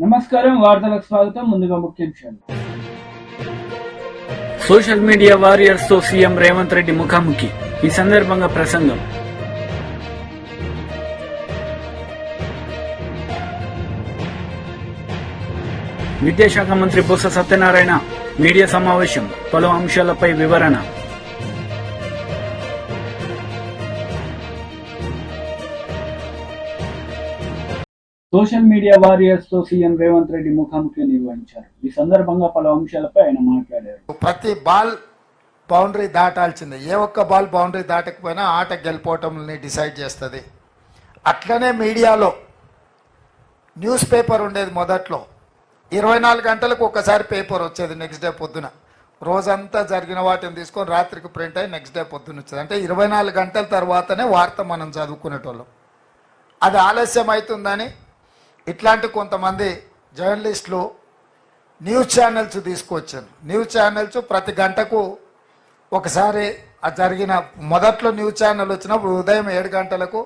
నమస్కారం, వార్తలకు స్వాగతం. ముందుగా ముఖ్యాంశాలు. సోషల్ మీడియా వారియర్స్ తో సీఎం రేవంత్ రెడ్డి ముఖాముఖి. ఈ సందర్భంగా ప్రసంగం. విద్యాశాఖ మంత్రి బొత్స సత్యనారాయణ మీడియా సమావేశం, పలు అంశాలపై వివరణ. సోషల్ మీడియా వారియర్స్ తో సీఎం రేవంత్ రెడ్డి ముఖాముఖి నిర్వహించారు. ఈ సందర్భంగా పలు అంశాలపై ఆయన మాట్లాడారు. ప్రతి బాల్ బౌండరీ దాటాల్సిందే. ఏ ఒక్క బాల్ బౌండరీ దాటకపోయినా ఆట గెలిపోవటంని డిసైడ్ చేస్తుంది. అట్లనే మీడియాలో న్యూస్ పేపర్ ఉండేది. మొదట్లో 24 గంటలకు ఒకసారి పేపర్ వచ్చేది. నెక్స్ట్ డే పొద్దున రోజంతా జరిగిన వాటిని తీసుకొని రాత్రికి ప్రింట్ అయ్యి నెక్స్ట్ డే పొద్దున వచ్చేది. అంటే 24 గంటల తర్వాతనే వార్త మనం చదువుకునేటోళ్ళం. అది ఆలస్యం అవుతుందని ఇట్లాంటి కొంతమంది జర్నలిస్టులు న్యూస్ ఛానల్స్ తీసుకొచ్చారు. న్యూస్ ఛానల్స్ ప్రతి గంటకు ఒకసారి అది జరిగిన మొదట్లో న్యూస్ ఛానల్ వచ్చినప్పుడు ఉదయం 7 గంటలకు,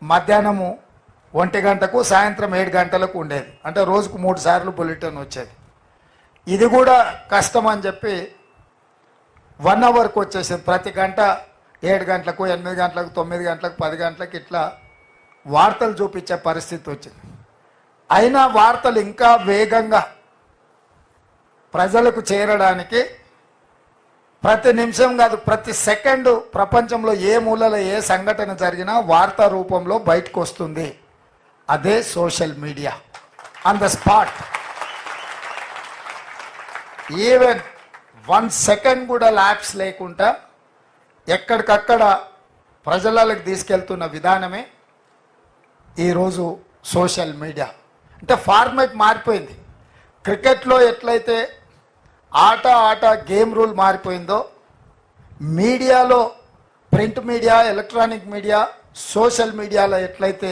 మధ్యాహ్నము 1 గంటకు, సాయంత్రం 7 గంటలకు ఉండేది. అంటే రోజుకు 3 సార్లు బులెటిన్ వచ్చేది. ఇది కూడా కష్టం అని చెప్పి 1 అవర్కి వచ్చేసింది. ప్రతి గంట 7 గంటలకు, 8 గంటలకు, 9 గంటలకు, 10 గంటలకు ఇట్లా వార్తలు చూపించే పరిస్థితి వచ్చింది. అయినా వార్తలు ఇంకా వేగంగా ప్రజలకు చేరడానికి ప్రతి నిమిషం కాదు, ప్రతి సెకండు ప్రపంచంలో ఏ మూలలో ఏ సంఘటన జరిగినా వార్తా రూపంలో బయటకు వస్తుంది. అదే social media. On the spot, even 1 second కూడా ల్యాప్స్ లేకుండా ఎక్కడికక్కడ ప్రజలకు తీసుకెళ్తున్న విధానమే ఈరోజు సోషల్ మీడియా. అంటే ఫార్మాట్ మారిపోయింది. క్రికెట్లో ఎట్లయితే ఆట గేమ్ రూల్ మారిపోయిందో, మీడియాలో print media, electronic media, social మీడియాలో ఎట్లయితే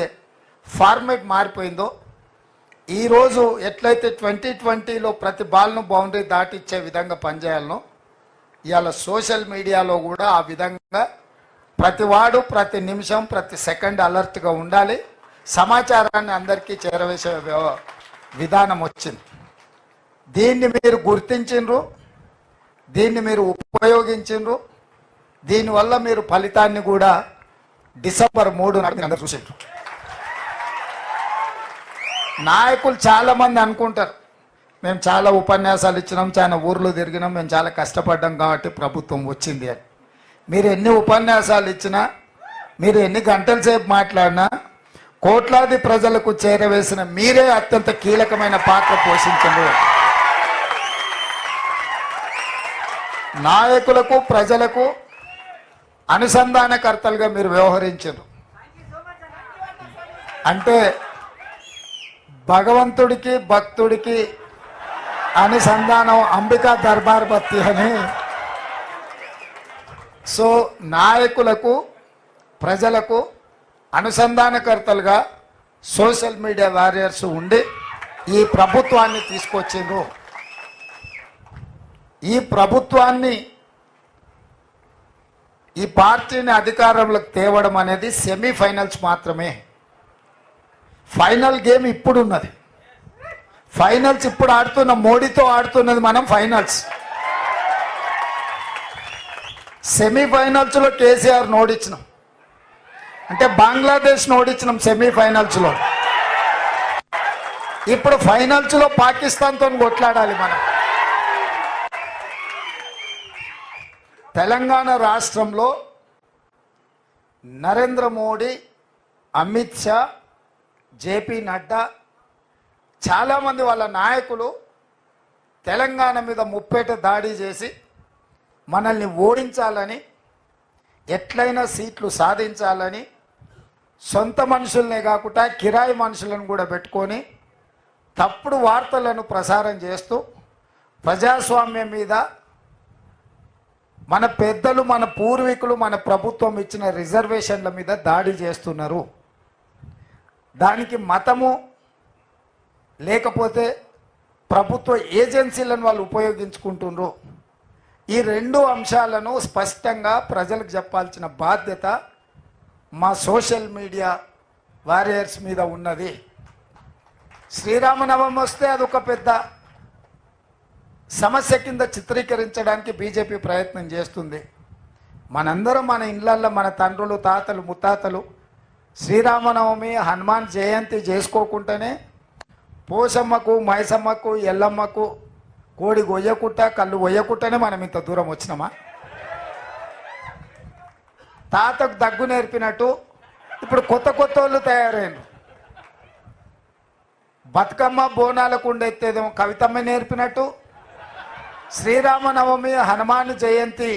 ఫార్మాట్ మారిపోయిందో, ఈరోజు ఎట్లయితే 2020లో ప్రతి బాల్ను బౌండరీ దాటిచ్చే విధంగా పనిచేయాలనో, ఇవాళ సోషల్ మీడియాలో కూడా ఆ విధంగా ప్రతి వాడు ప్రతి నిమిషం ప్రతి సెకండ్ అలర్ట్గా ఉండాలి. సమాచారాన్ని అందరికీ చేరవేసే విధానం వచ్చింది. దీన్ని మీరు గుర్తించిండ్రు, దీన్ని మీరు ఉపయోగించిండ్రు. దీనివల్ల మీరు ఫలితాన్ని కూడా డిసెంబర్ 3 నాడు అందరూ చూసిండ్రు. నాయకులు చాలామంది అనుకుంటారు, మేము చాలా ఉపన్యాసాలు ఇచ్చినాం, చాలా ఊర్లు తిరిగినాం, మేము చాలా కష్టపడ్డాం కాబట్టి ప్రభుత్వం వచ్చింది అని. మీరు ఎన్ని ఉపన్యాసాలు ఇచ్చినా, మీరు ఎన్ని గంటల సేపు మాట్లాడినా, కోట్లాది ప్రజలకు చేరవేసిన మీరే అత్యంత కీలకమైన పాత్ర పోషించారు. నాయకులకు ప్రజలకు అనుసంధానకర్తలుగా మీరు వ్యవహరించారు. అంటే భగవంతుడికి భక్తుడికి అనుసంధానం అంబికా దర్బార్ బత్తి అని. సో నాయకులకు ప్రజలకు అనుసంధానకర్తలుగా సోషల్ మీడియా వారియర్స్ ఉండి ఈ ప్రభుత్వాన్ని తీసుకొచ్చిండ్రు. ఈ ప్రభుత్వాన్ని, ఈ పార్టీని అధికారంలోకి తేవడం అనేది సెమీఫైనల్స్ మాత్రమే. ఫైనల్ గేమ్ ఇప్పుడు ఉన్నది. ఫైనల్స్ ఇప్పుడు ఆడుతున్న మోడీతో ఆడుతున్నది మనం ఫైనల్స్. సెమీఫైనల్స్లో కేసీఆర్ ఓడించినాం, అంటే బంగ్లాదేశ్ ఓడించినాం సెమీఫైనల్స్లో. ఇప్పుడు ఫైనల్స్లో పాకిస్తాన్తో కొట్లాడాలి మనం. తెలంగాణ రాష్ట్రంలో నరేంద్ర మోడీ, అమిత్ షా, జేపీ నడ్డా, చాలామంది వాళ్ళ నాయకులు తెలంగాణ మీద ముప్పేట దాడి చేసి మనల్ని ఓడించాలని, ఎట్లయినా సీట్లు సాధించాలని, సొంత మనుషులనే కాకుండా కిరాయి మనుషులను కూడా పెట్టుకొని తప్పుడు వార్తలను ప్రసారం చేస్తూ ప్రజాస్వామ్యం మీద, మన పెద్దలు, మన పూర్వీకులు, మన ప్రభుత్వం ఇచ్చిన రిజర్వేషన్ల మీద దాడి చేస్తున్నారు. దానికి మతము లేకపోతే ప్రభుత్వ ఏజెన్సీలను వాళ్ళు ఉపయోగించుకుంటున్నారు. ఈ 2 అంశాలను స్పష్టంగా ప్రజలకు చెప్పాల్సిన బాధ్యత మా సోషల్ మీడియా వారియర్స్ మీద ఉన్నది. శ్రీరామనవమి వస్తే అదొక పెద్ద సమస్య కింద చిత్రీకరించడానికి బీజేపీ ప్రయత్నం చేస్తుంది. మనందరం మన ఇళ్లల్లో మన తండ్రులు, తాతలు, ముత్తాతలు శ్రీరామనవమి, హనుమాన్ జయంతి చేసుకోకుండానే పోషమ్మకు, మైసమ్మకు, ఎల్లమ్మకు కోడి గొయ్యకుట్ట, కళ్ళు గొయ్యకుట్టనే మనం ఇంత దూరం వచ్చినామా? తాతకు దగ్గు నేర్పినట్టు ఇప్పుడు కొత్త కొత్త వాళ్ళు తయారైన బతుకమ్మ బోనాలకు ఉండెత్తేదేమో కవితమ్మ నేర్పినట్టు, శ్రీరామనవమి, హనుమాన్ జయంతి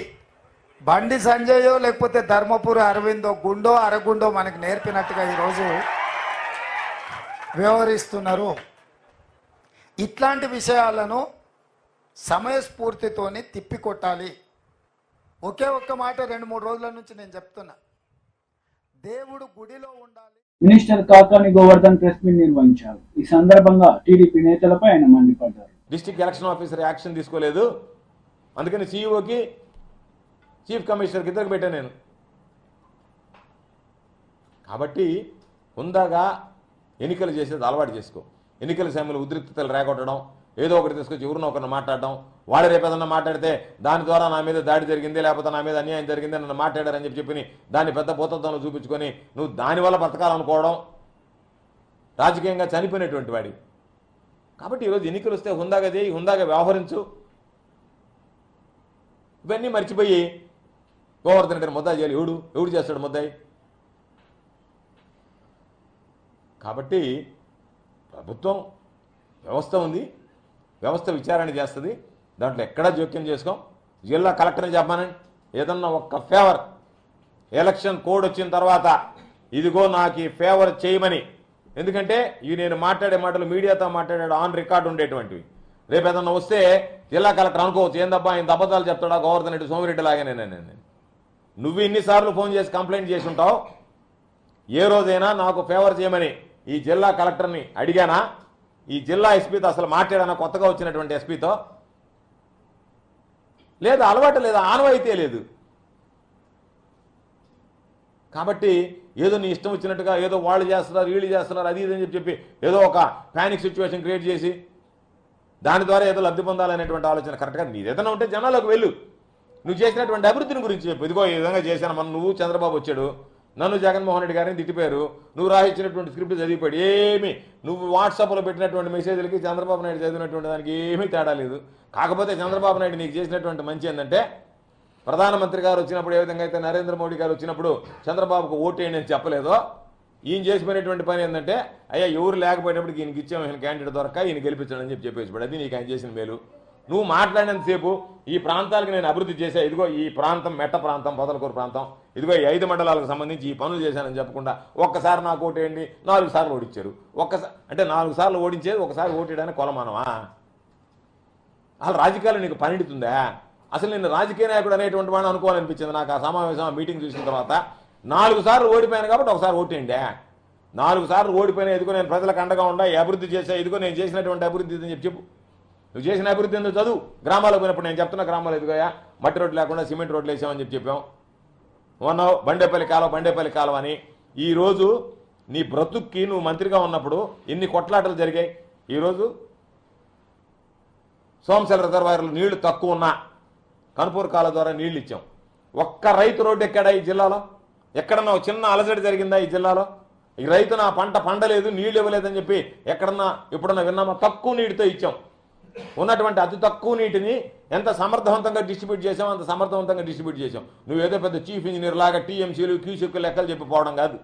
బండి సంజయో లేకపోతే ధర్మపురి అరవిందో గుండో అరగుండో మనకు నేర్పినట్టుగా ఈరోజు వ్యవహరిస్తున్నారు. ఇట్లాంటి విషయాలను సమయస్ఫూర్తితోని తిప్పికొట్టాలి. ఒకే ఒక్క మాట 2-3 రోజుల నుంచి నేను చెప్తున్నా, దేవుడు గుడిలో ఉండాలి. Minister Kakani Govardhan press meet నిర్వహించారు. ఈ సందర్భంగా టీడీపీ నేతలపై ఆయన మండిపడ్డారు. డిస్ట్రిక్ట్ ఎలక్షన్ ఆఫీసర్ యాక్షన్ తీసుకోలేదు, అందుకని సీఈఓకి చీఫ్ కమిషనర్కి ఇద్దరికి పెట్టాను నేను. కాబట్టి హుందాగా ఎన్నికలు చేసేది అలవాటు చేసుకో. ఎన్నికల సమయంలో ఉద్రిక్తతలు రేగొట్టడం, ఏదో ఒకటి తీసుకొచ్చి ఎవరినో ఒకరిని మాట్లాడడం, వాడు రేపు ఏదన్నా మాట్లాడితే దాని ద్వారా నా మీద దాడి జరిగింది, లేకపోతే నా మీద అన్యాయం జరిగింది, నన్ను మాట్లాడారని చెప్పి దాన్ని పెద్ద భూతత్వంలో చూపించుకొని నువ్వు దానివల్ల బ్రతకాలనుకోవడం రాజకీయంగా చనిపోయినటువంటి వాడి. కాబట్టి ఈరోజు ఎన్నికలు వస్తే హుందాగా చేయి, హుందాగా వ్యవహరించు. ఇవన్నీ మర్చిపోయి గోవర్ధన్ రెడ్డిని ముద్దాయి చేయాలి. ఎవడు చేస్తాడు ముద్దాయి? కాబట్టి ప్రభుత్వం వ్యవస్థ ఉంది, వ్యవస్థ విచారణ చేస్తుంది, దాంట్లో ఎక్కడా జోక్యం చేసుకోం. జిల్లా కలెక్టర్ని చెప్పానండి, ఏదన్నా ఒక్క ఫేవర్ ఎలక్షన్ కోడ్ వచ్చిన తర్వాత ఇదిగో నాకు ఈ ఫేవర్ చేయమని. ఎందుకంటే ఇవి నేను మాట్లాడే మాటలు మీడియాతో మాట్లాడాడు ఆన్ రికార్డు ఉండేటువంటివి. రేపు ఏదన్నా వస్తే జిల్లా కలెక్టర్ అనుకోవచ్చు, ఏందబ్బా ఇంత అబద్ధాలు చెప్తాడా గోవర్ధన్ రెడ్డి, సోమిరెడ్డి లాగానే. నువ్వు ఇన్నిసార్లు ఫోన్ చేసి కంప్లైంట్ చేసి ఉంటావు. ఏ రోజైనా నాకు ఫేవర్ చేయమని ఈ జిల్లా కలెక్టర్ని అడిగానా? ఈ జిల్లా ఎస్పీతో అసలు మాట్లాడానా? కొత్తగా వచ్చినటువంటి ఎస్పీతో లేదు, అలవాటు లేదు, ఆనవాయితీ లేదు. కాబట్టి ఏదో నీ ఇష్టం వచ్చినట్టుగా ఏదో వాళ్ళు చేస్తున్నారు, వీళ్ళు చేస్తున్నారు, అది ఇదని చెప్పి ఏదో ఒక ప్యానిక్ సిచ్యువేషన్ క్రియేట్ చేసి దాని ద్వారా ఏదో లబ్ధి పొందాలనేటువంటి ఆలోచన కరెక్ట్గా నీదేదైనా ఉంటే జనాలకు వెళ్ళు. నువ్వు చేసినటువంటి అభివృద్ధిని గురించి చెప్పు. ఇదిగో ఈ విధంగా చేశాను. మన నువ్వు చంద్రబాబు వచ్చాడు, నన్ను జగన్మోహన్ రెడ్డి గారిని తిట్టిపోయారు, నువ్వు రాయించినటువంటి స్క్రిప్ట్ చదివిపోయాడు. ఏమి నువ్వు వాట్సాప్లో పెట్టినటువంటి మెసేజ్లకి చంద్రబాబు నాయుడు చదివినటువంటి దానికి ఏమీ తేడా లేదు. కాకపోతే చంద్రబాబు నాయుడు నీకు చేసినటువంటి మంచి ఏంటంటే, ప్రధానమంత్రి గారు వచ్చినప్పుడు ఏ విధంగా అయితే నరేంద్ర మోడీ గారు వచ్చినప్పుడు చంద్రబాబుకు ఓటేయండి అని చెప్పలేదో, ఈయన చేసిపోయినటువంటి పని ఏంటంటే, అయ్యా ఎవరు లేకపోయినప్పుడు ఈయనకి ఇచ్చాము, ఈయన క్యాండిడేట్ దొరక ఈయన గెలిపించడం అని చెప్పేసి అది నీకు ఆయన చేసిన మేలు. నువ్వు మాట్లాడినంతసేపు ఈ ప్రాంతాలకు నేను అభివృద్ధి చేశా, ఇదిగో ఈ ప్రాంతం మెట్ట ప్రాంతం, పొదలకూరు ప్రాంతం, ఇదిగో ఈ 5 మండలాలకు సంబంధించి ఈ పనులు చేశానని చెప్పకుండా ఒక్కసారి నాకు ఓటేయండి 4 సార్లు ఓడించారు. ఒక్కసారి అంటే 4 సార్లు ఓడించేది ఒకసారి ఓటేయడానికి కొలమానమా? అసలు రాజకీయాలు నీకు పనిడుతుందా? అసలు నేను రాజకీయ నాయకుడు అనేటువంటి వాడిని అనుకోవాలనిపించింది నాకు ఆ సమావేశం మీటింగ్ చూసిన తర్వాత. 4 సార్లు ఓడిపోయాను కాబట్టి ఒకసారి ఓటేయండి. 4 సార్లు ఓడిపోయినా ఇదిగో నేను ప్రజలకు అండగా ఉండా, అభివృద్ధి చేశా, ఇదిగో నేను చేసినటువంటి అభివృద్ధి అని చెప్పు. నువ్వు చేసిన అభివృద్ధి ఎందుకు చదువు. గ్రామాలకు పోయినప్పుడు నేను చెప్తున్నా, గ్రామాలు ఎదుగుయా మట్టి రోడ్లు లేకుండా సిమెంట్ రోడ్లు వేసామని చెప్పాం. అన్నావు బండేపల్లి కాలువ అని. ఈరోజు నీ బ్రతుక్కి నువ్వు మంత్రిగా ఉన్నప్పుడు ఎన్ని కొట్లాటలు జరిగాయి. ఈరోజు సోమశల రిజర్వాయర్లు నీళ్లు తక్కువ ఉన్నా కనుపూర్ కాలువ ద్వారా నీళ్లు ఇచ్చాం. ఒక్క రైతు రోడ్డు ఎక్కడా ఈ జిల్లాలో? ఎక్కడన్నా చిన్న అలజడి జరిగిందా ఈ జిల్లాలో? ఈ రైతు నా పంట పండలేదు, నీళ్లు ఇవ్వలేదని చెప్పి ఎక్కడన్నా ఎప్పుడన్నా విన్నామా? తక్కువ నీటితో ఇచ్చాం. ఉన్నటువంటి అతి తక్కువ నీటిని ఎంత సమర్థవంతంగా డిస్ట్రిబ్యూట్ చేసాం అంత సమర్థవంతంగా డిస్ట్రిబ్యూట్ చేసాం. నువ్వేదో పెద్ద చీఫ్ ఇంజనీర్ లాగా టీఎంసీలు క్యూసెక్లు లెక్కలు చెప్పిపోవడం కాదు.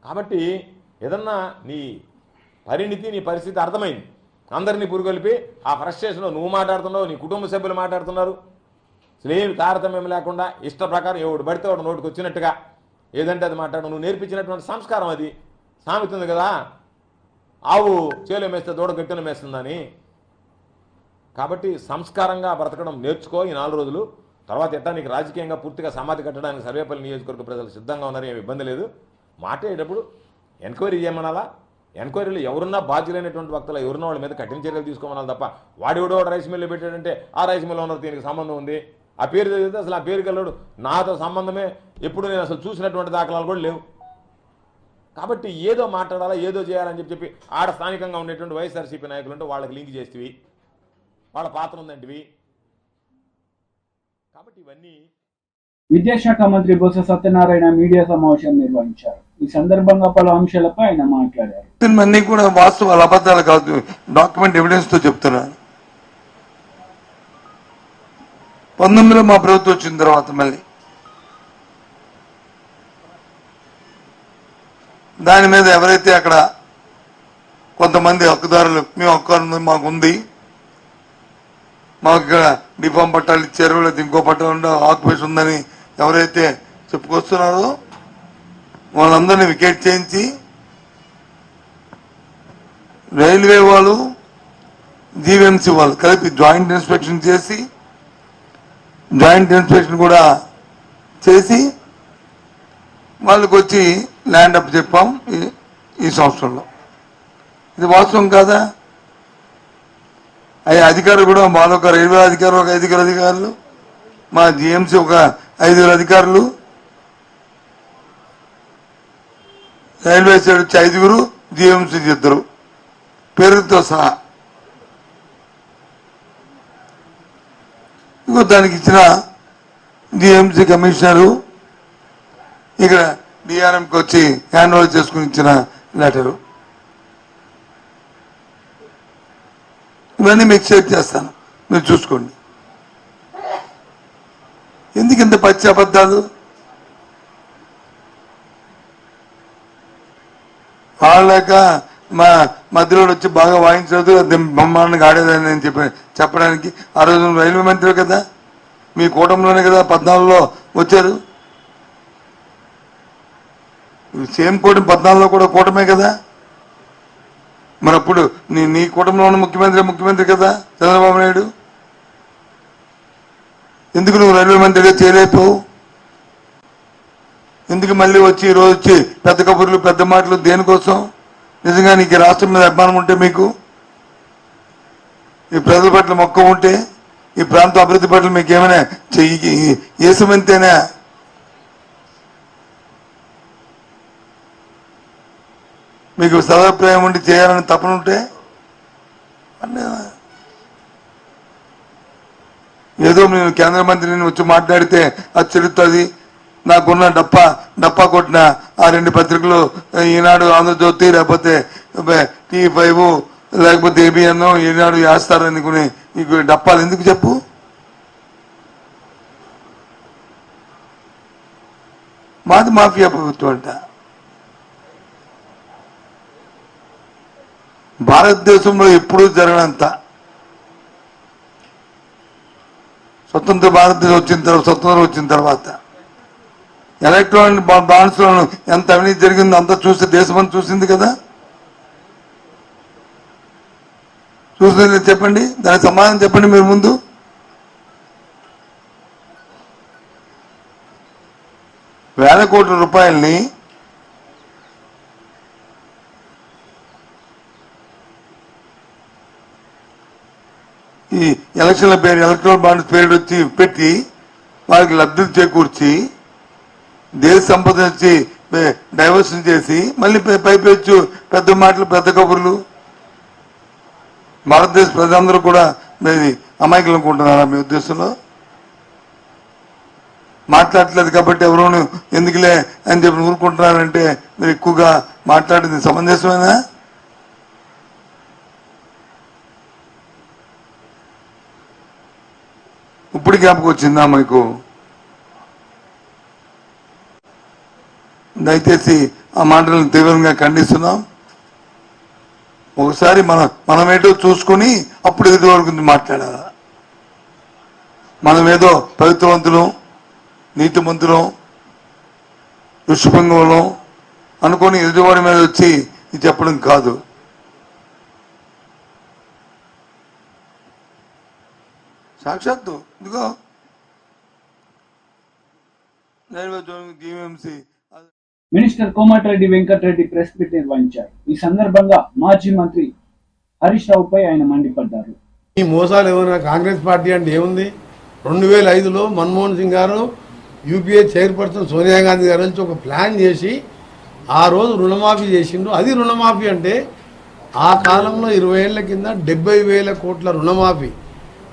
కాబట్టి ఏదన్నా నీ పరిణితి, నీ పరిస్థితి అర్థమైంది. అందరినీ పురుగొలిపి ఆ ఫ్రస్ట్రేషన్లో నువ్వు మాట్లాడుతున్నావు, నీ కుటుంబ సభ్యులు మాట్లాడుతున్నారు. అసలు ఏమి తారతమ్యం లేకుండా ఇష్ట ప్రకారం ఎవడు పడితే వాడు నోటికి వచ్చినట్టుగా ఏదంటే అది మాట్లాడడం నువ్వు నేర్పించినటువంటి సంస్కారం. అది సామెత ఉంది కదా, ఆవు చేలు మేస్తే దూడ గట్టిన మేస్తుందని. కాబట్టి సంస్కారంగా బ్రతకడం నేర్చుకో ఈ 4 రోజులు. తర్వాత ఎట్టా నీకు రాజకీయంగా పూర్తిగా సమాధి కట్టడానికి సర్వేపల్లి నియోజకవర్గ ప్రజలు సిద్ధంగా ఉన్నారు, ఏమి ఇబ్బంది లేదు. మాట్లాడేటప్పుడు ఎంక్వైరీ చేయమనాలా. ఎంక్వైరీలు ఎవరున్నా బాధ్యులైనటువంటి వ్యక్తులు ఎవరున్నా వాళ్ళ మీద కఠిన చర్యలు తీసుకోమనాలి తప్ప వాడు రైస్ మిల్లు పెట్టాడంటే ఆ రైస్ మిల్ ఓనర్ దీనికి సంబంధం ఉంది, ఆ పేరు చదివితే అసలు ఆ పేరు గెలడు, నాతో సంబంధమే ఎప్పుడు నేను అసలు చూసినటువంటి దాఖలాలు కూడా లేవు. కాబట్టి ఏదో మాట్లాడాలా ఏదో చేయాలని చెప్పి ఆడ స్థానికంగా ఉండేటువంటి వైఎస్ఆర్సీపీ నాయకులు ఉంటే వాళ్ళకి లింక్ చేస్తేవి, వాళ్ళ పాత్ర ఉందంటివి. కాబట్టి ఇవన్నీ. విద్యాశాఖ మంత్రి బొత్స సత్యనారాయణ మీడియా సమావేశం నిర్వహించారు. ఈ సందర్భంగా పలు అంశాలపై ఆయన మాట్లాడారు. అన్ని కూడా వాస్తవాలు, అబద్ధాలు కాదు, డాక్యుమెంట్ ఎవిడెన్స్ తో చెప్తున్నారు. 19లో మా ప్రభుత్వం వచ్చిన తర్వాత మళ్ళీ దాని మీద ఎవరైతే అక్కడ కొంతమంది హక్కుదారులు, మేము హక్కు మాకుంది, మాకు ఇక్కడ డిఫామ్ పట్టాలు ఇచ్చారు, లేదా ఇంకో పట్టాలు ఆక్యుపేషన్ ఉందని ఎవరైతే చెప్పుకొస్తున్నారో వాళ్ళందరినీ వికెట్ చేయించి రైల్వే వాళ్ళు జీవీఎంసీ వాళ్ళు కలిపి జాయింట్ ఇన్స్పెక్షన్ చేసి, జాయింట్ ఇన్స్పెక్షన్ కూడా చేసి వాళ్ళకి వచ్చి ల్యాండ్ అప్ చెప్పాం ఈ సంవత్సరంలో. ఇది వాస్తవం కాదా? అయ్యా అధికారులు కూడా మాలో ఒక రైల్వే అధికారులు, ఒక 5 అధికారులు, మా జిఎంసీ ఒక 5 అధికారులు, రైల్వే సైడ్ వచ్చి 5, జిఎంసీ 2 పేరుతో సహా. ఇంకో దానికి ఇచ్చిన జిఎంసీ కమిషనరు ఇక్కడ డిఆర్ఎంకి వచ్చి హ్యాండ్ ఓవర్ చేసుకుని ఇచ్చిన లెటరు. ఇవన్నీ మీకు షేర్ చేస్తాను, మీరు చూసుకోండి. ఎందుకు ఇంత పచ్చి అబద్ధాలు? వాళ్ళక మా మధ్యలో వచ్చి బాగా వాయించలేదు, బ్రహ్మాండంగా ఆడేదని నేను చెప్పడానికి. ఆ రోజు రైల్వే మంత్రి కదా, మీ కూటమిలోనే కదా 14లో వచ్చారు. సేమ్ కూటమి 14లో కూడా కూటమే కదా. మరి అప్పుడు నీ కూటమిలో ఉన్న ముఖ్యమంత్రి కదా చంద్రబాబు నాయుడు. ఎందుకు నువ్వు రైల్వే మంత్రిగా చేయలేకపోవు? ఎందుకు మళ్ళీ వచ్చి ఈరోజు వచ్చి పెద్ద కబుర్లు, పెద్ద మాటలు దేనికోసం? నిజంగా నీకు రాష్ట్రం మీద అభిమానం ఉంటే, మీకు ఈ ప్రజల పట్ల మొక్క ఉంటే, ఈ ప్రాంత అభివృద్ధి పట్ల మీకు ఏమైనా ఏసమంతేనా? మీకు సదాభిప్రాయం ఉండి చేయాలని తపన ఉంటే ఏదో నేను కేంద్ర మంత్రిని వచ్చి మాట్లాడితే అది చెల్లుతుంది. నాకున్న డప్పా కొట్టిన ఆ 2 పత్రికలు, ఈనాడు, ఆంధ్రజ్యోతి, లేకపోతే T5, లేకపోతే ఏబిఎన్, ఈనాడు వేస్తారు అనుకుని ఈ డప్పాలు ఎందుకు చెప్పు? మాది మాఫియా ప్రభుత్వం అంట. భారతదేశంలో ఎప్పుడూ జరగనంత స్వతంత్ర భారతదేశం స్వతంత్రం వచ్చిన తర్వాత ఎలక్ట్రానిక్ బాండ్స్ లో ఎంత అవినీతి జరిగిందో అంతా చూస్తే దేశం చూసింది కదా. చూసింది చెప్పండి, దానికి సమాధానం చెప్పండి మీరు ముందు. వేల కోట్ల రూపాయల్ని ఈ ఎలక్షన్ల పేరు, ఎలక్ట్రల్ బాండ్స్ పేరు వచ్చి పెట్టి వాళ్ళకి లబ్ధి చేకూర్చి దేశ సంపద వచ్చి డైవర్షన్ చేసి మళ్ళీ పైపెచ్చు పెద్ద మాటలు, పెద్ద కబుర్లు. భారతదేశ ప్రజలందరూ కూడా మీరు అమాయకులు అనుకుంటున్నారా మీ ఉద్దేశంలో? మాట్లాడట్లేదు కాబట్టి ఎవరు ఎందుకులే అని చెప్పి ఊరుకుంటున్నారంటే మీరు ఎక్కువగా మాట్లాడింది సమంజసమేనా? ఇప్పుడు జ్ఞాపకం వచ్చిందా మీకు? దయచేసి ఆ మాటలను తీవ్రంగా ఖండిస్తున్నాం. ఒకసారి మనమేటో చూసుకుని అప్పుడు ఎదుటి వరకు మాట్లాడాలి. మనమేదో పవిత్రవంతులం, నీతిమంతులం, ఋషిభంగంలో అనుకొని ఎదుటివాడి మీద వచ్చి ఇది చెప్పడం కాదు. సాక్షాత్తు ఇదిగో GVMC minister Komatireddy Venkatreddy press meet నిర్వహించారు. ఈ సందర్భంగా మాజీ మంత్రి హరీష్ రావుపై ఆయన మండిపడ్డారు. ఈ మోసాలు ఏమైనా కాంగ్రెస్ పార్టీ అంటే ఏముంది? 2005లో మన్మోహన్ సింగ్ గారు యూపీఏ చైర్పర్సన్ సోనియా గాంధీ గారు నుంచి ఒక ప్లాన్ చేసి ఆ రోజు రుణమాఫీ చేసిండు. అది రుణమాఫీ అంటే ఆ కాలంలో 20 ఏళ్ల కింద 70,000 కోట్ల రుణమాఫీ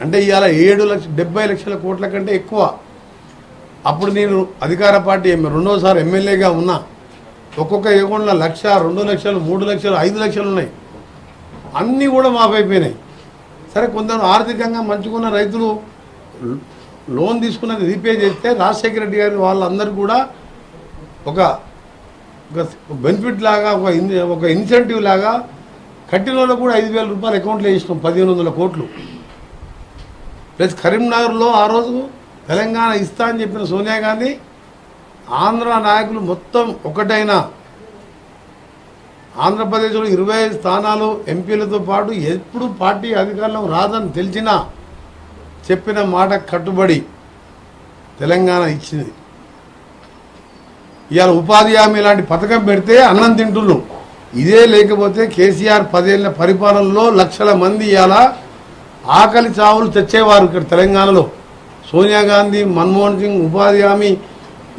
అంటే ఇవాళ 70 లక్షల కోట్ల కంటే ఎక్కువ. అప్పుడు నేను అధికార పార్టీ రెండోసారి ఎమ్మెల్యేగా ఉన్నా. ఒక్కొక్క అకౌంట్లో 1,00,000, 2 లక్షలు, 3 లక్షలు, 5 లక్షలు ఉన్నాయి. అన్నీ కూడా మాఫీ అయిపోయినాయి. సరే, కొందరు ఆర్థికంగా మంచుకున్న రైతులు లోన్ తీసుకున్నది రీపే చేస్తే రాజశేఖర రెడ్డి గారి వాళ్ళందరూ కూడా ఒక బెనిఫిట్ లాగా ఒక ఇన్సెంటివ్ లాగా కట్టిన వాళ్ళకు కూడా 5,000 రూపాయలు అకౌంట్లో వేసినాం, 1,500 కోట్లు. ప్లస్ కరీంనగర్లో ఆ రోజు తెలంగాణ ఇస్తా అని చెప్పిన సోనియా గాంధీ ఆంధ్ర నాయకులు మొత్తం ఒకటైనా ఆంధ్రప్రదేశ్లో 25 స్థానాలు ఎంపీలతో పాటు ఎప్పుడు పార్టీ అధికారంలో రాదని తెలిసినా చెప్పిన మాట కట్టుబడి తెలంగాణ ఇచ్చింది. ఇవాళ ఉపాధి హామీ లాంటి పథకం పెడితే అన్నం తింటున్నాం. ఇదే లేకపోతే కేసీఆర్ 10 ఏళ్ల పరిపాలనలో లక్షల మంది ఇవాళ ఆకలి చావులు తెచ్చేవారు ఇక్కడ తెలంగాణలో. సోనియా గాంధీ, మన్మోహన్ సింగ్ ఉపాధి హామీ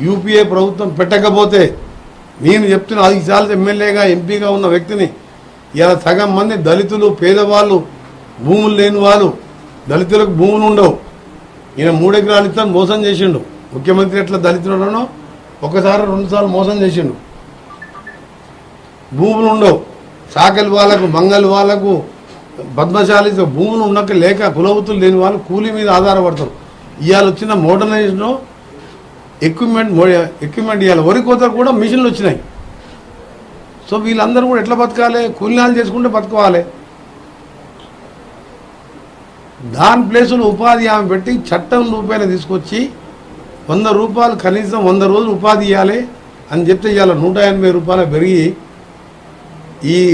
యూపీఏ ప్రభుత్వం పెట్టకపోతే నేను చెప్తున్నా, 5 సార్లు ఎమ్మెల్యేగా ఎంపీగా ఉన్న వ్యక్తిని. ఇలా సగం మంది దళితులు, పేదవాళ్ళు, భూములు లేని వాళ్ళు, దళితులకు భూములు ఉండవు. ఈయన 3 ఎకరాలు ఇస్తాను మోసం చేసిండు. ముఖ్యమంత్రి ఎట్లా దళితులను ఒకసారి 2 సార్లు మోసం చేసిండు. భూములు ఉండవు, సాకలి వాళ్ళకు, మంగళ వాళ్ళకు, పద్మశాలి భూములు ఉండక లేక కులవృత్తులు లేని వాళ్ళు కూలీ మీద ఆధారపడతారు. ఇవాళ వచ్చిన మోడర్నైజేషన్ ఎక్విప్మెంట్ ఇవాళ వరి కోతలు కూడా మిషన్లు వచ్చినాయి. సో వీళ్ళందరూ కూడా ఎట్లా బతకాలి? కూలీనాలు చేసుకుంటే బతుకోవాలి. దాని ప్లేసులో ఉపాధి హామీ పెట్టి చట్టం రూపాయలు తీసుకొచ్చి 100 రూపాయలు కనీసం 100 రోజులు ఉపాధి ఇవ్వాలి అని చెప్తే ఇవాళ 180 రూపాయలు పెరిగి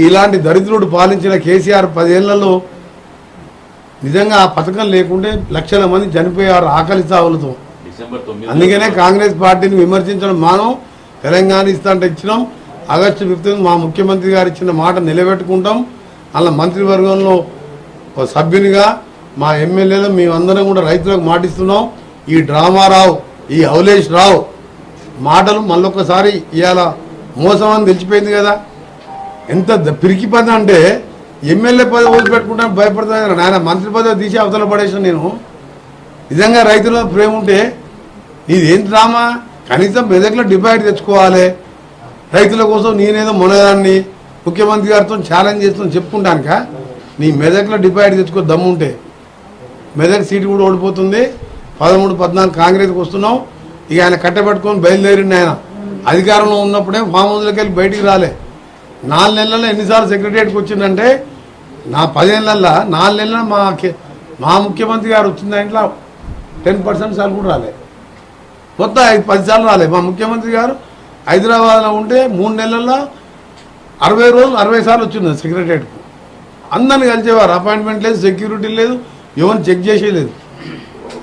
ఇలాంటి దరిద్రుడు పాలించిన కేసీఆర్ 10 ఏళ్లలో నిజంగా ఆ పథకం లేకుంటే లక్షల మంది చనిపోయారు ఆకలి చావులతో. అందుకనే కాంగ్రెస్ పార్టీని విమర్శించడం మానం. తెలంగాణ ఇస్తాంటే ఇచ్చినాం. ఆగస్టు 15 మా ముఖ్యమంత్రి గారు ఇచ్చిన మాట నిలబెట్టుకుంటాం. అలా మంత్రివర్గంలో సభ్యునిగా మా ఎమ్మెల్యేలు మేమందరం కూడా రైతులకు మాటిస్తున్నాం. ఈ డ్రామారావు, ఈ అవలేష్ రావు మాటలు మళ్ళొక్కసారి ఇవాళ మోసం అని తెలిసిపోయింది కదా. ఎంత పిరికి పని అంటే ఎమ్మెల్యే పదవి వదిలిపెట్టుకుంటాను భయపడుతుంది. నాయన మంత్రి పదవి తీసి అవతల పడేసిన నేను. నిజంగా రైతుల ప్రేమ ఉంటే ఇదేం డ్రామా? కనీసం మెదక్లో డిపాజిట్ తెచ్చుకోవాలి. రైతుల కోసం నేనేదో మొనదాన్ని ముఖ్యమంత్రి గారితో ఛాలెంజ్ చేస్తాను చెప్పుకుంటానుక. నీ మెదక్లో డిపాజిట్ తెచ్చుకో దమ్ముంటే. మెదక్ సీటు కూడా ఓడిపోతుంది. 13, 14 కాంగ్రెస్కి వస్తున్నాం. ఇక ఆయన కట్టబెట్టుకొని బయలుదేరిండి. ఆయన అధికారంలో ఉన్నప్పుడే ఫామ్ హౌస్లోకి వెళ్ళి బయటికి రాలే. 4 నెలల్లో ఎన్నిసార్లు సెక్రటరియట్కి వచ్చిందంటే నా 10 ఏళ్ళల్లో 4 నెలల మా ముఖ్యమంత్రి గారు వచ్చిన దాంట్లో 10% సార్లు కూడా రాలే. మొత్తం 10 సార్లు రాలే. మా ముఖ్యమంత్రి గారు హైదరాబాద్లో ఉంటే 3 నెలల్లో 60 రోజులు 60 సార్లు వచ్చింది సెక్రటరియట్కు. అందరిని కలిసేవారు. అపాయింట్మెంట్ లేదు, సెక్యూరిటీ లేదు, ఎవరిని చెక్ చేసేయలేదు.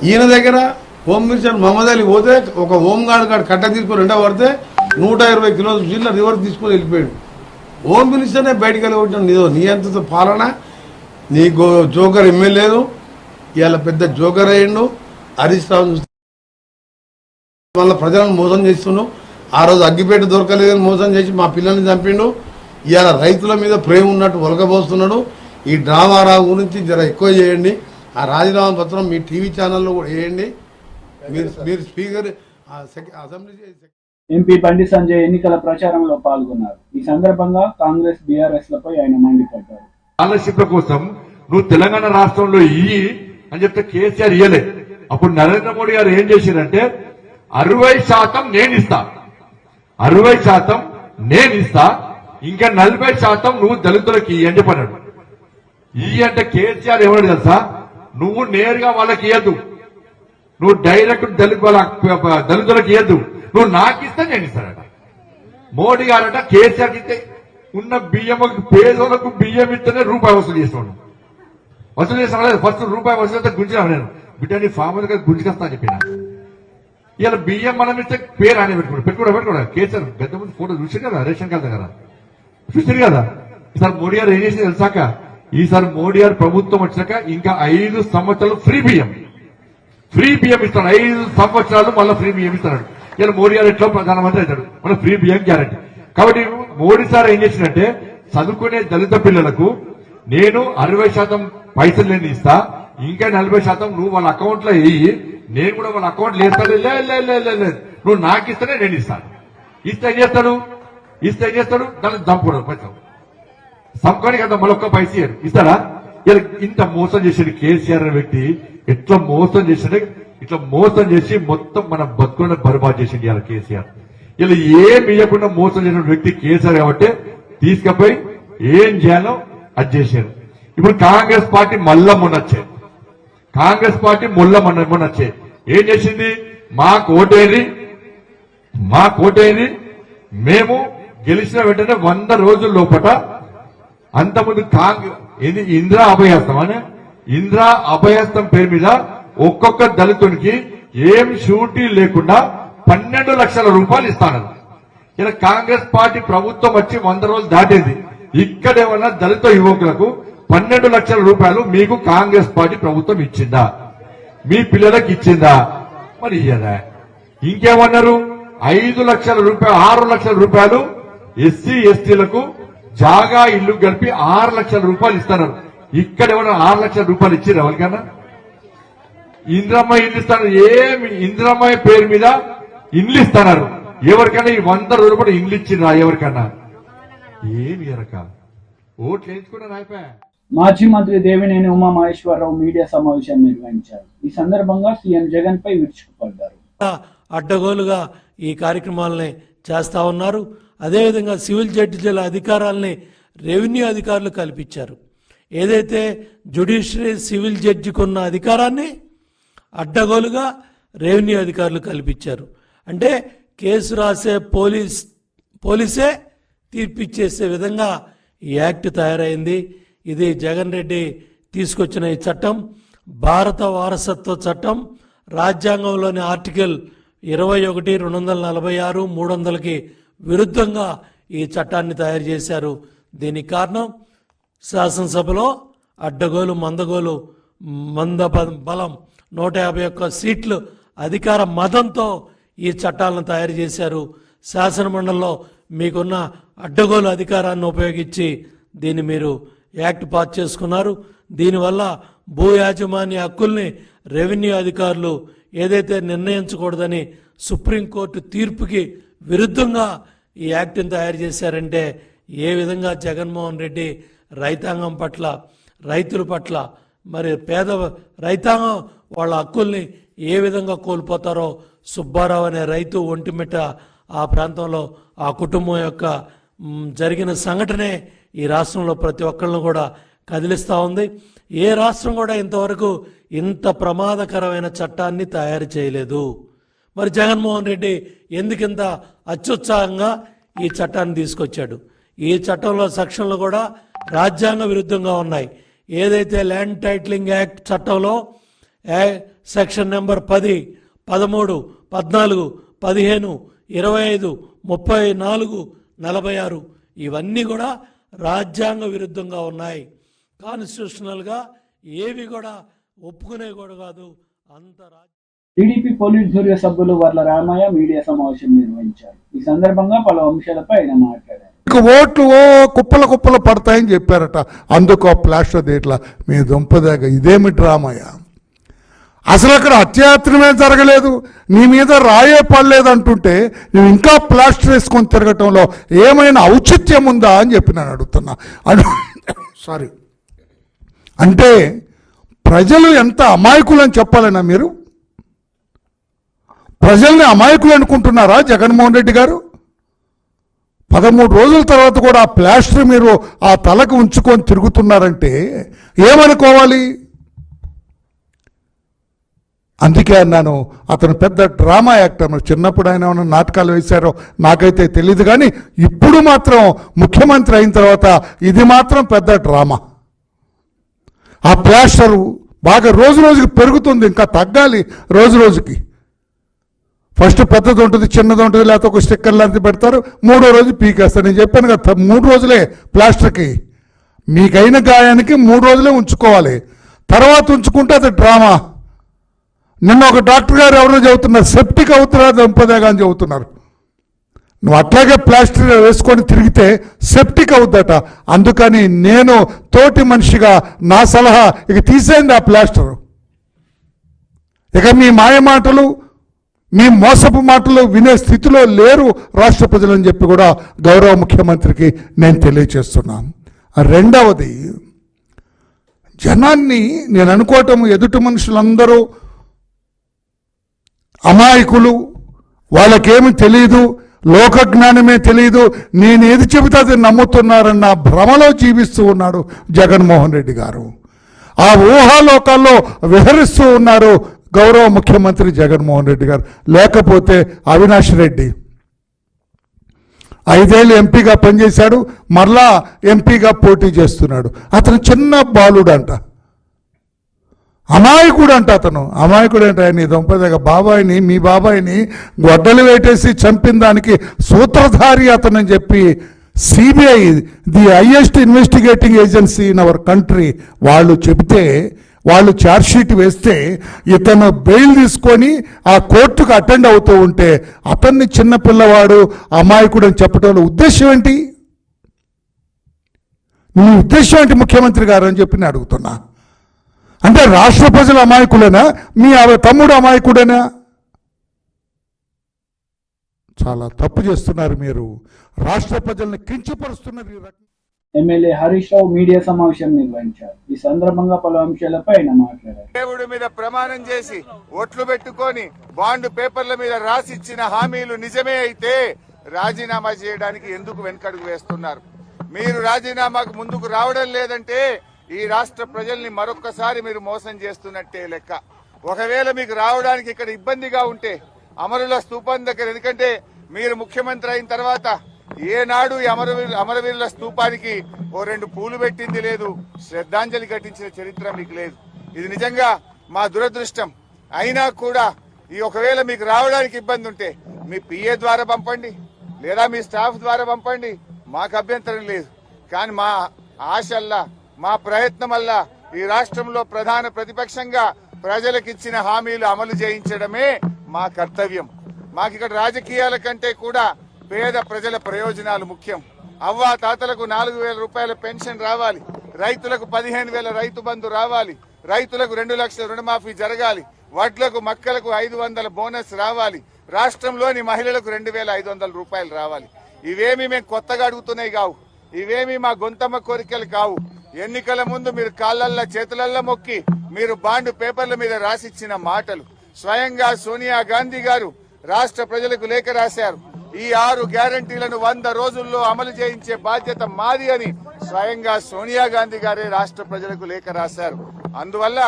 ఈయన దగ్గర హోమ్ మినిస్టర్ మహమ్మద్ అలీ పోతే ఒక హోంగార్డ్ కట్ట తీసుకొని రెండో పడితే 120 కిలోల జిల్లా రివర్స్ తీసుకొని వెళ్ళిపోయాడు. హోమ్ మినిస్టర్నే బయటకు వెళ్ళి నీ అంత పాలన, నీ జోకర్ ఎమ్మెల్యేలు ఇవాళ పెద్ద జోకర్ అయ్యిండు. హరీష్ రావు మళ్ళీ ప్రజలను మోసం చేస్తున్నావు. ఆ రోజు అగ్గిపేట దొరకలేదని మోసం చేసి మా పిల్లల్ని చంపిండు. ఇవాళ రైతుల మీద ప్రేమ ఉన్నట్టు ఒలకబోస్తున్నాడు. ఈ డ్రామారావు గురించి జర ఎక్కువ చేయండి. ఆ రాజీనామా పత్రం మీ టీవీ ఛానల్లో కూడా వేయండి. మీరు speaker assembly. MP Bandi Sanjay ఎన్నికల ప్రచారంలో పాల్గొన్నారు. ఈ సందర్భంగా కాంగ్రెస్, బీఆర్ఎస్ లపై ఆయన మండిపడ్డారు. స్కాలర్షిప్ల కోసం నువ్వు తెలంగాణ రాష్ట్రంలో ఇయ్యి అని చెప్తే కేసీఆర్ ఇయ్యలే. అప్పుడు నరేంద్ర మోడీ గారు ఏం చేశారంటే 60% నేనిస్తా, 60% నేనిస్తా, ఇంకా 40% నువ్వు దళితులకి ఇయ్యి అని చెప్పన్నాడు. ఇయ్యి అంటే కేసీఆర్ ఎవరు తెలుసా? నువ్వు నేరుగా వాళ్ళకి ఇయ్యద్దు, నువ్వు డైరెక్ట్ దళితులకు ఇయ్యద్దు, నువ్వు నాకు ఇస్తే నేను ఇస్తాడట. మోడీ గారట కేసీఆర్కి ఇస్తే ఉన్న బియ్యం పేదోళ్లకు బియ్యం ఇస్తేనే రూపాయి వసూలు చేస్తున్నాడు. వసూలు చేస్తాను ఫస్ట్ రూపాయి వసూలు అయితే గుంజినా నేను బిడ్డని ఫామ్ దగ్గర గుంజుకొస్తా అని చెప్పిన. ఇలా బియ్యం మనం ఇస్తే పేరు ఆయన పెట్టుకోవడం కేసీఆర్ పెద్ద మంది ఫోటో చూసారు కదా రేషన్ కార్డు దగ్గర చూసారు కదా. ఈసారి మోడీ గారు ఏం చేసి తెలిసాక, ఈసారి మోడీ గారు ప్రభుత్వం వచ్చాక ఇంకా 5 సంవత్సరాలు ఫ్రీ బియ్యం ఇస్తాడు. 5 సంవత్సరాలు మళ్ళీ ఫ్రీ బియ్యం ఇస్తాడు. ఇలా మోడీ గారు ఎట్లా ప్రధానమంత్రి అవుతాడు, మళ్ళీ ఫ్రీ బియ్యం గ్యారెంటీ. కాబట్టి మోడీ సార్ ఏం చేసిందంటే చదువుకునే దళిత పిల్లలకు నేను 60% పైసలు నేను ఇస్తా, ఇంకా 40% నువ్వు వాళ్ళ అకౌంట్ లో వేయి, నేను కూడా వాళ్ళ అకౌంట్ వేస్తాను. లేదు నువ్వు నాకు ఇస్తేనే నేను ఇస్తాను. ఇస్తే ఏం చేస్తాడు దాన్ని చంపుకోవడం పైసలు సంపానికి అంత మళ్ళొక్క పైసలు ఇస్తాడా? ఇలా ఇంత మోసం చేసాడు కేసీఆర్ అనే వ్యక్తి. ఎట్లా మోసం చేసాడు, ఇట్లా మోసం చేసి మొత్తం మన బతుకులను బర్బాద్ చేసింది ఇలా కేసీఆర్. ఇలా ఏం ఇవ్వకుండా మోసం చేసిన వ్యక్తి కేసీఆర్ కాబట్టి తీసుకుపోయి ఏం చేయాలో అది చేశారు. ఇప్పుడు కాంగ్రెస్ పార్టీ మళ్ళా మొన్నొచ్చే ఏం చేసింది? మా కోటేది మేము గెలిచిన వెంటనే 100 రోజుల లోపల అంతకుముందు ఇందిరా అభయహస్తం పేరు మీద ఒక్కొక్క దళితునికి ఏం షూటీ లేకుండా 12 లక్షల రూపాయలు ఇస్తాను. ఇలా కాంగ్రెస్ పార్టీ ప్రభుత్వం వచ్చి 100 రోజులు దాటేది. ఇక్కడేమన్నా దళిత యువకులకు 12 లక్షల రూపాయలు మీకు కాంగ్రెస్ పార్టీ ప్రభుత్వం ఇచ్చిందా? మీ పిల్లలకు ఇచ్చిందా? మరి ఇయ్యదా? ఇంకేమన్నారు? 5 లక్షల రూపాయలు 6 లక్షల రూపాయలు ఎస్సీ ఎస్టీలకు జాగా ఇల్లు కలిపి 6 లక్షల రూపాయలు ఇస్తున్నారు. ఇక్కడ ఏమన్నా 6 లక్షల రూపాయలు ఇచ్చారు ఎవరికన్నా? ఇంద్రమ్మ ఇల్లు ఇస్తున్నారు. ఏమి ఇంద్రమ్మ పేరు మీద ఇండ్లు ఇస్తున్నారు. ఎవరికైనా ఈ 100 రోజులు కూడా ఇండ్లు ఇచ్చిందా ఎవరికన్నా? ఏమి ఎరక ఓట్లు వేయించుకున్నారు అయిపోయా. మాజీ మంత్రి దేవినేని ఉమామహేశ్వరరావు మీడియా సమావేశాన్ని నిర్వహించారు. ఈ సందర్భంగా సీఎం జగన్ పై విరుచుకుపడ్డారు. అడ్డగోలుగా ఈ కార్యక్రమాలని చేస్తా ఉన్నారు. అదేవిధంగా సివిల్ జడ్జిల అధికారాలని రెవెన్యూ అధికారులు కల్పించారు. ఏదైతే జ్యుడిషియరీ సివిల్ జడ్జికి ఉన్న అధికారాన్ని అడ్డగోలుగా రెవెన్యూ అధికారులు కల్పించారు. అంటే కేసు రాసే పోలీసే తీర్పిచ్చేసే విధంగా ఈ యాక్ట్ తయారైంది. ఇది జగన్ రెడ్డి తీసుకొచ్చిన ఈ చట్టం భారత వారసత్వ చట్టం. రాజ్యాంగంలోని ఆర్టికల్ 21, 246, 300కి విరుద్ధంగా ఈ చట్టాన్ని తయారు చేశారు. దీనికి కారణం శాసనసభలో అడ్డగోలు మంద బలం 151 సీట్లు అధికార మతంతో ఈ చట్టాలను తయారు చేశారు. శాసనమండలిలో మీకున్న అడ్డగోలు అధికారాన్ని ఉపయోగించి దీన్ని మీరు యాక్ట్ పాస్ చేసుకున్నారు. దీనివల్ల భూ యాజమాన్య హక్కుల్ని రెవెన్యూ అధికారులు ఏదైతే నిర్ణయించకూడదని సుప్రీంకోర్టు తీర్పుకి విరుద్ధంగా ఈ యాక్ట్ని తయారు చేశారంటే ఏ విధంగా జగన్మోహన్ రెడ్డి రైతాంగం పట్ల, రైతుల పట్ల, మరి పేద రైతాంగం వాళ్ళ హక్కుల్ని ఏ విధంగా కోల్పోతారో సుబ్బారావు అనే రైతు ఒంటిమిట్ట ఆ ప్రాంతంలో ఆ కుటుంబం యొక్క జరిగిన సంఘటనే ఈ రాష్ట్రంలో ప్రతి ఒక్కళ్ళను కూడా కదిలిస్తూ ఉంది. ఏ రాష్ట్రం కూడా ఇంతవరకు ఇంత ప్రమాదకరమైన చట్టాన్ని తయారు చేయలేదు. మరి జగన్మోహన్ రెడ్డి ఎందుకింత అత్యుత్సాహంగా ఈ చట్టాన్ని తీసుకొచ్చాడు? ఈ చట్టంలో సెక్షన్లు కూడా రాజ్యాంగ విరుద్ధంగా ఉన్నాయి. ఏదైతే ల్యాండ్ టైటిలింగ్ యాక్ట్ చట్టంలో సెక్షన్ నెంబర్ 10, 13, 14, 15, 25, 34, 46 ఇవన్నీ కూడా రాజ్యాంగ విరుద్ధంగా ఉన్నాయి. కాన్స్టిట్యూషనల్గా ఏవి కూడా ఒప్పుకునే కూడా కాదు. అంత టీడీపీ పోలిట్ బ్యూరో సభ్యులు వర్ల రామయ్య మీడియా సమావేశం నిర్వహించారు. ఈ సందర్భంగా పలు అంశాలపై ఆయన మాట్లాడారు. ఓట్లు కుప్పలు పడతాయని చెప్పారట. అందుకో ప్లాస్టర్ దేట్లా మీ దుంపదాగా ఇదేమి డ్రామాయ? అసలు అక్కడ అత్యాత్రమే జరగలేదు, నీ మీద రాయే పడలేదు అంటుంటే నువ్వు ఇంకా ప్లాస్టర్ వేసుకొని తిరగటంలో ఏమైనా ఔచిత్యం ఉందా అని చెప్పి నేను అడుగుతున్నా. సారీ, అంటే ప్రజలు ఎంత అమాయకులని చెప్పాలన్నా మీరు? ప్రజల్ని అమాయకులు అనుకుంటున్నారా జగన్మోహన్ రెడ్డి గారు? 13 రోజుల తర్వాత కూడా ఆ ప్లాస్టర్ మీరు ఆ తలకు ఉంచుకొని తిరుగుతున్నారంటే ఏమనుకోవాలి? అందుకే అన్నాను, అతను పెద్ద డ్రామా యాక్టర్. చిన్నప్పుడు ఆయన ఏమైనా నాటకాలు వేశారో నాకైతే తెలియదు, కానీ ఇప్పుడు మాత్రం ముఖ్యమంత్రి అయిన తర్వాత ఇది మాత్రం పెద్ద డ్రామా. ఆ ప్లాస్టరు బాగా రోజు రోజుకి పెరుగుతుంది, ఇంకా తగ్గాలి రోజు రోజుకి. ఫస్ట్ పెద్దది ఉంటుంది, చిన్నది ఉంటుంది, లేకపోతే ఒక స్టిక్కర్ లాంటిది పెడతారు, 3వ రోజు పీకేస్తారు. నేను చెప్పాను కదా 3 రోజులే ప్లాస్టర్కి. మీకైన గాయానికి 3 రోజులే ఉంచుకోవాలి, తర్వాత ఉంచుకుంటే అది డ్రామా. నిన్న ఒక డాక్టర్ గారు ఎవరో చెబుతున్నారు, సెప్టిక్ అవుతున్నా దంపదేగా అని చెబుతున్నారు. నువ్వు అట్లాగే ప్లాస్టర్ వేసుకొని తిరిగితే సెప్టిక్ అవుద్దట. అందుకని నేను తోటి మనిషిగా నా సలహా, ఇక తీసేయండి ఆ ప్లాస్టర్. ఇక మీ మాయ మాటలు, మీ మోసపు మాటలు వినే స్థితిలో లేరు రాష్ట్ర ప్రజలని చెప్పి కూడా గౌరవ ముఖ్యమంత్రికి నేను తెలియజేస్తున్నాను. రెండవది, జనాన్ని నేను అనుకోవటం ఎదుటి మనుషులందరూ అమాయకులు, వాళ్ళకేమి తెలియదు, లోకజ్ఞానమే తెలియదు, నేను ఏది చెబితే అది నమ్ముతున్నారన్న భ్రమలో జీవిస్తూ ఉన్నాడు జగన్మోహన్ రెడ్డి గారు. ఆ ఊహాలోకాల్లో విహరిస్తూ ఉన్నారు గౌరవ ముఖ్యమంత్రి జగన్మోహన్ రెడ్డి గారు. లేకపోతే అవినాష్ రెడ్డి 5 ఏళ్ళు ఎంపీగా పనిచేశాడు, మరలా ఎంపీగా పోటీ చేస్తున్నాడు. అతను చిన్న బాలుడు అంట, అమాయకుడు అంట. అతను అమాయకుడు అంటే ఆయన దొంపదగా బాబాయిని, మీ బాబాయిని గొడ్డలు వేటేసి చంపిన దానికి సూత్రధారి అతను అని చెప్పి CBI, the highest investigating agency in our country, వాళ్ళు చెబితే, వాళ్ళు ఛార్జ్షీట్ వేస్తే ఇతను బెయిల్ తీసుకొని ఆ కోర్టుకు అటెండ్ అవుతూ ఉంటే అతన్ని చిన్నపిల్లవాడు, అమాయకుడు అని చెప్పడంలో ఉద్దేశం ఏంటి? నీ ఉద్దేశం ఏంటి ముఖ్యమంత్రి గారు అని చెప్పి నేను అడుగుతున్నా. అంటే రాష్ట్ర ప్రజల అమాయకులేనా, మీ తమ్ముడు అమాయకుడేనా? చాలా తప్పు చేస్తున్నారు మీరు, రాష్ట్ర ప్రజల్ని కించపరుస్తున్నారు ఈ రకంగా. ఎమ్మెల్యే హరీష్ రావు మీడియా సమావేశం నిర్వహించారు. ఈ సందర్భంగా పలు అంశాలపై ఆయన మాట్లాడారు. దేవుడి మీద ప్రమాణం చేసి ఓట్లు పెట్టుకొని బాండ్ పేపర్ల మీద రాసిచ్చిన హామీలు నిజమే అయితే రాజీనామా చేయడానికి ఎందుకు వెనకడుగు వేస్తున్నారు? మీరు రాజీనామాకు ముందుకు రావడం లేదంటే ఈ రాష్ట్ర ప్రజల్ని మరొక్కసారి మీరు మోసం చేస్తున్నట్టే లెక్క. ఒకవేళ మీకు రావడానికి ఇక్కడ ఇబ్బందిగా ఉంటే అమరుల స్తూపం దగ్గర, ఎందుకంటే మీరు ముఖ్యమంత్రి అయిన తర్వాత ఏనాడు ఈ అమరవీరుల స్తూపానికి 2 పూలు పెట్టింది లేదు, శ్రద్ధాంజలి ఘటించిన చరిత్ర మీకు లేదు. ఇది నిజంగా మా దురదృష్టం. అయినా కూడా ఈ ఒకవేళ మీకు రావడానికి ఇబ్బంది ఉంటే మీ పిఏ ద్వారా పంపండి, లేదా మీ స్టాఫ్ ద్వారా పంపండి, మాకు అభ్యంతరం లేదు. కానీ మా ఆశల్లా, మా ప్రయత్నం వల్ల ఈ రాష్ట్రంలో ప్రధాన ప్రతిపక్షంగా ప్రజలకు ఇచ్చిన హామీలు అమలు చేయించడమే మా కర్తవ్యం. మాకు ఇక్కడ రాజకీయాల కంటే కూడా పేద ప్రజల ప్రయోజనాలు ముఖ్యం. అవ్వా తాతలకు 4,000 రూపాయల పెన్షన్ రావాలి, రైతులకు 15,000 రైతు బంధు రావాలి, రైతులకు 2 లక్షల రుణమాఫీ జరగాలి, వడ్లకు మక్కలకు 500 బోనస్ రావాలి, రాష్ట్రంలోని మహిళలకు 2,500 రూపాయలు రావాలి. ఇవేమి మేము కొత్తగా అడుగుతున్నాయి కావు, ఇవేమి మా గొంతమ్మ కోరికలు కావు. ఎన్నికల ముందు మీరు కాళ్ళల్లా చేతులల్లా మొక్కి మీరు బాండ్ పేపర్ల మీద రాసిచ్చిన మాటలు. స్వయంగా సోనియా గాంధీ గారు రాష్ట్ర ప్రజలకు లేఖ రాశారు. ఈ 6 గ్యారంటీలను 100 రోజుల్లో అమలు చేయించే బాధ్యత మాది అని స్వయంగా సోనియా గాంధీ గారే రాష్ట్ర ప్రజలకు లేఖ రాశారు. అందువల్ల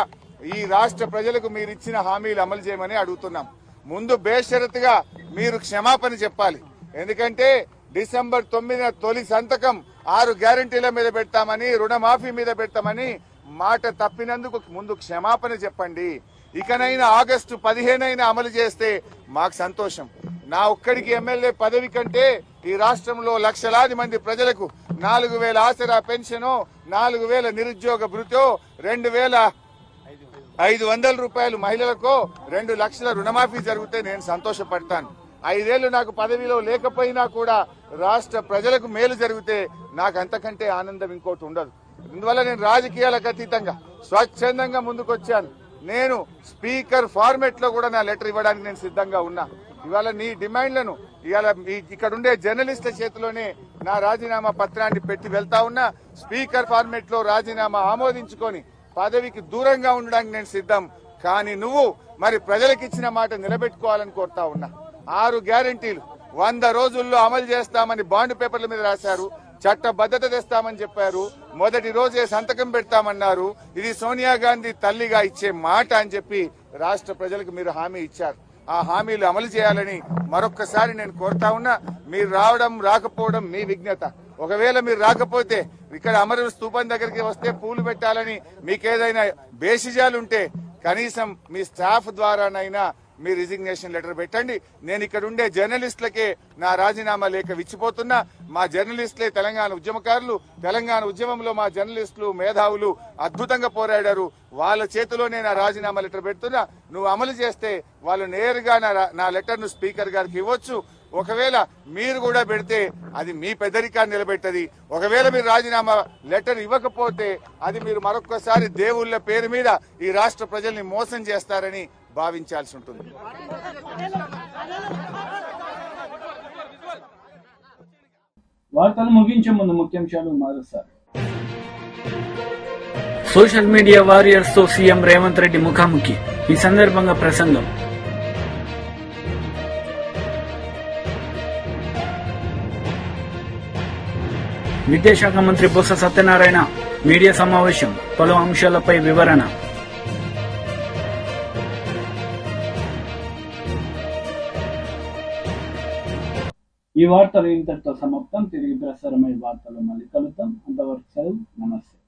ఈ రాష్ట్ర ప్రజలకు మీరు ఇచ్చిన హామీలు అమలు చేయమని అడుగుతున్నాం. ముందు బేషరతుగా మీరు క్షమాపణ చెప్పాలి. ఎందుకంటే డిసెంబర్ 9న తొలి సంతకం 6 గ్యారంటీల మీద పెడతామని, రుణమాఫీ మీద పెడతామని మాట తప్పినందుకు ముందు క్షమాపణ చెప్పండి. ఇకనైనా ఆగస్టు 15 అమలు చేస్తే మాకు సంతోషం. నా ఒక్కడికి ఎమ్మెల్యే పదవి కంటే ఈ రాష్ట్రంలో లక్షలాది మంది ప్రజలకు 4,000 ఆసరా పెన్షనో, 4,000 నిరుద్యోగ భృతో, 2,500 రూపాయలు మహిళలకో, 2 లక్షల రుణమాఫీ జరిగితే నేను సంతోషపడతాను. 5 ఏళ్లు నాకు పదవిలో లేకపోయినా కూడా రాష్ట్ర ప్రజలకు మేలు జరిగితే నాకు అంతకంటే ఆనందం ఇంకోటి ఉండదు. అందువల్ల నేను రాజకీయాలకు అతీతంగా స్వచ్ఛందంగా ముందుకొచ్చాను. నేను స్పీకర్ ఫార్మెట్ లో కూడా నా లెటర్ ఇవ్వడానికి నేను సిద్ధంగా ఉన్నా. ఇవాళ నీ డిమాండ్లను ఇవాళ ఇక్కడ ఉండే జర్నలిస్టుల చేతిలోనే నా రాజీనామా పత్రాన్ని పెట్టి వెళ్తా ఉన్నా. స్పీకర్ ఫార్మెట్ లో రాజీనామా ఆమోదించుకొని పదవికి దూరంగా ఉండడానికి నేను సిద్ధం. కానీ నువ్వు మరి ప్రజలకు ఇచ్చిన మాట నిలబెట్టుకోవాలని కోరుతా ఉన్నా. 6 గ్యారంటీలు 100 రోజుల్లో అమలు చేస్తామని బాండ్ పేపర్ల మీద రాశారు. చట్టబద్ధత తెస్తామని చెప్పారు. మొదటి రోజే సంతకం పెడతామన్నారు. ఇది సోనియా గాంధీ తల్లిగా ఇచ్చే మాట అని చెప్పి రాష్ట్ర ప్రజలకు మీరు హామీ ఇచ్చారు. ఆ హామీలు అమలు చేయాలని మరొక్కసారి నేను కోరుతా ఉన్నా. మీరు రావడం రాకపోవడం మీ విజ్ఞత. ఒకవేళ మీరు రాకపోతే ఇక్కడ అమరుల స్తూపం దగ్గరికి వస్తే పూలు పెట్టాలని మీకేదైనా బేసిజాలుంటే కనీసం మీ స్టాఫ్ ద్వారానైనా మీ రిజిగ్నేషన్ లెటర్ పెట్టండి. నేను ఇక్కడ ఉండే జర్నలిస్టులకే నా రాజీనామా లేఖ ఇచ్చిపోతున్నా. మా జర్నలిస్టులే తెలంగాణ ఉద్యమకారులు. తెలంగాణ ఉద్యమంలో మా జర్నలిస్టులు, మేధావులు అద్భుతంగా పోరాడారు. వాళ్ళ చేతిలోనే నా రాజీనామా లెటర్ పెడుతున్నా. నువ్వు అమలు చేస్తే వాళ్ళు నేరుగా నా లెటర్ ను స్పీకర్ గారికి ఇవ్వచ్చు. ఒకవేళ మీరు కూడా పెడితే అది మీ పెద్దరికాన్ని నిలబెట్టది. ఒకవేళ మీరు రాజీనామా లెటర్ ఇవ్వకపోతే అది మీరు మరొక్కసారి దేవుళ్ళ పేరు మీద ఈ రాష్ట్ర ప్రజల్ని మోసం చేస్తారని భావించాల్సి ఉంటుంది. వార్తలు ముగించే ముందు ముఖ్యాంశాలు మరోసారి. సోషల్ మీడియా వారియర్స్ తో సీఎం రేవంత్ రెడ్డి ముఖాముఖి. ఈ సందర్భంగా ప్రసంగం. విద్యాశాఖ మంత్రి బొత్స సత్యనారాయణ మీడియా సమావేశం, పలు అంశాలపై వివరణ. ఈ వార్తలు ఇంతటితో సమాప్తం. తిరిగి ప్రసారమయ్యే వార్తలు మళ్ళీ కలుద్దాం. అంతవరకు సెలవు. నమస్తే.